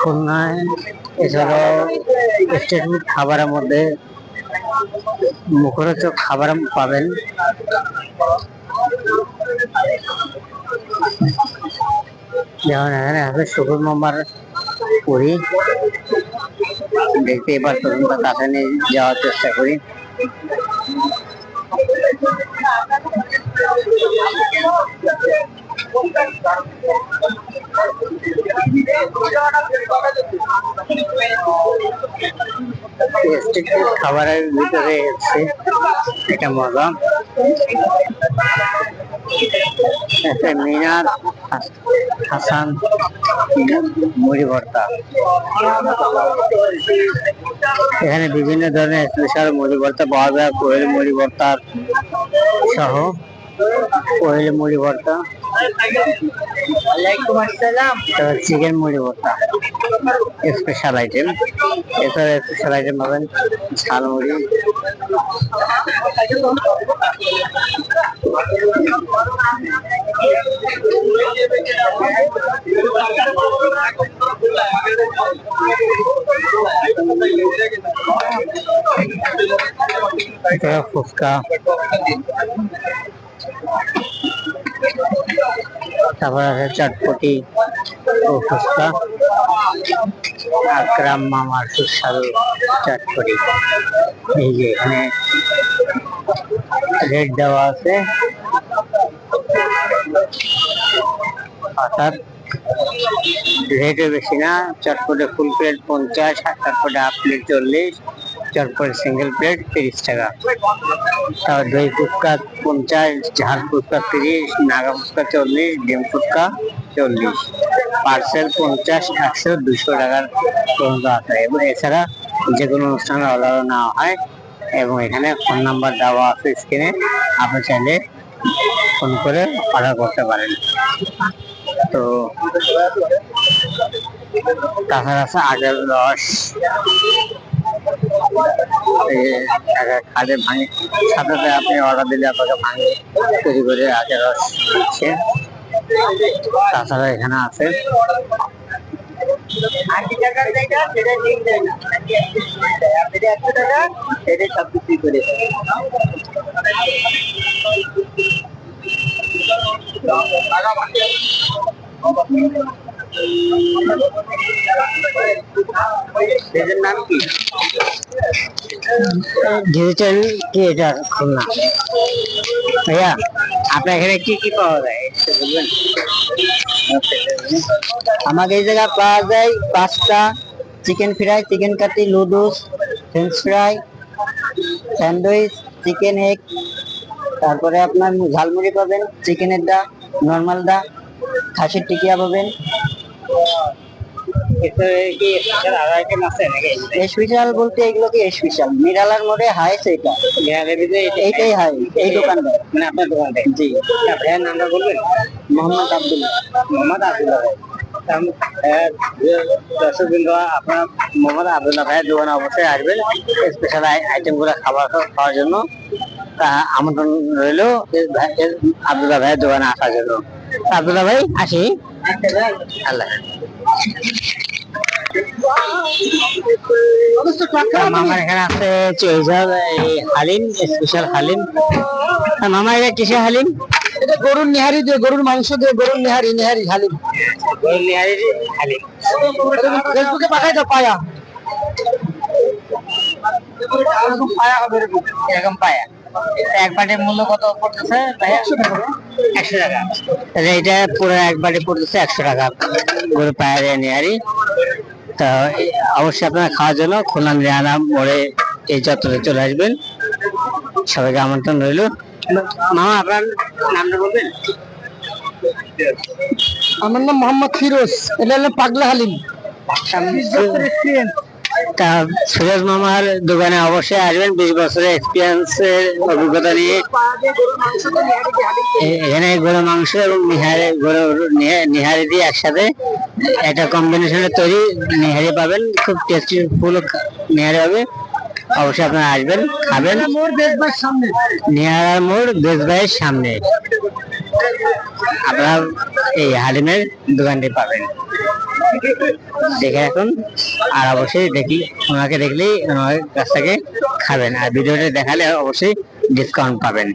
খুলনায় এছাড়াও street food খাবারের মধ্যে মুখরোচক খাবার পাবেন। যেমন এখানে আছে শুকুর মামার পুরি, দেখতে এবার পর্যন্ত কাছে নিয়ে যাওয়ার চেষ্টা করি। খাবারের ভিতরে এসছে এটা মজা। মিনার হাসান মুড়ি ভর্তা, এখানে বিভিন্ন ধরনের স্পেশাল মুড়ি ভর্তা পাওয়া যায়। কোয়েল মুড়ি ভর্তা সহ কোয়েল মুড়ি ভর্তা, চিকেন মুড়ি ভর্তা স্পেশাল আইটেম। এছাড়া স্পেশাল আইটেম পাবেন ঝালমুড়ি, ফুচকা, তারপর আছে চটপটি ও ফুচকা। আকরাম মামার সুস্বাদু চটপটি, এই যে এখানে রেট দেওয়া আছে, অর্থাৎ রেটও বেশি না। চটপটে ফুল প্লেট 50, চটপটে হাফ প্লেট 40, চটপটে সিঙ্গেল প্লেট 30 টাকা। তারপর দই ফুচকা 50, ঝাল ফুচকা 30, নাগা ফুচকা 40, ডিম ফুচকা 40, পার্সেল 50, 100, 200 টাকার পর্যন্ত আছে। এবং এছাড়া যে কোনো অনুষ্ঠানে অর্ডার নেওয়া হয় এবং এখানে ফোন নাম্বার দেওয়া আছে স্ক্রিনে, আপনি চাইলে ফোন করে অর্ডার করতে পারেন। তো তাছাড়া আছে আগের রস, খাদে ভাঙে সাথে আপনি অর্ডার দিলে আপনাকে ভাঙে তৈরি করে আগের রস দিচ্ছে। তাছাড়া এখানে আছে নাম কি ডিজিটাল থিয়েটার খুলনা। ভাইয়া আপনার এখানে কি কি পাওয়া যায় বলবেন? আমাদের এই জায়গায় পাওয়া যায় পাস্তা, চিকেন ফ্রাই, চিকেন কাটি, noodles, French fry, sandwich, chicken egg, তারপরে আপনার ঝালমুড়ি পাবেন, চিকেনের দা, নর্মাল দা, খাসির টিকিয়া পাবেন। স্পেশাল বলতে এগুলো কি স্পেশাল মিরালার মোড়ে হাইস, এটা এইটাই হাই এই দোকানটা, মানে আপনার দোকানটা। জি। ভাইয়ের নামটা বলবেন? মোহাম্মদ আব্দুল্লাহ। মোহাম্মদ আব্দুল্লাহ ভাই। দর্শকবৃন্দ, আপনার মোহাম্মদ আব্দুল্লাহ ভাইয়ের দোকানে অবশ্যই আসবেন স্পেশাল আইটেম গুলো খাওয়ার জন্য। তা আমন্ত্রণ রইল আব্দুল্লাহ ভাইয়ের দোকানে আসার জন্য। আব্দুল্লাহ ভাই আসি, আল্লাহ। মামার এখানে আছে হালিম, স্পেশাল হালিম। মামা এটা কিসের হালিম? এটা গরুর নিহারি দিয়ে, গরুর মাংস দিয়ে, গরুর নিহারি হালিম। গরুর নিহারি হালিম। ফেসবুকে পাঠাই দাও, পায়া পায়া হবে এরকম পায়া। এক বাটির মূল্য কত পড়তেছে? 100 টাকা। এটা পুরো এক বাটি পড়তেছে 100 টাকা গরু পায়া নিহারি। তা অবশ্যই আপনারা খাওয়ার জন্য খুলনা মিরানা মোড়ে এই চত্বরে চলে আসবেন। সবাইকে আমন্ত্রণ রইল। মামা আপনার নামটা বলবেন? আমার নাম মোহাম্মদ ফিরোজ। এটা হলো পাগলা হালিম। তা ফিরোজ মামার দোকানে অবশ্যই আসবেন, 20 বছরের এক্সপিরিয়েন্সের অভিজ্ঞতা নিয়ে। এখানে গরু মাংস এবং নিহারি দিয়ে একসাথে একটা কম্বিনেশনের তৈরি নিহারি পাবেন, খুব টেস্টি ফুল নিহারি হবে। অবশ্যই আপনারা আসবেন, খাবেন। নিহারার মোড় বেশ ভাইয়ের সামনে আপনারা এই হালিমের দোকানটি পাবেন। দেখে রাখুন, আর অবশ্যই দেখি ওনাকে দেখলেই আমার কাছ থেকে খাবেন, আর ভিডিওটা দেখালে অবশ্যই ডিসকাউন্ট পাবেন।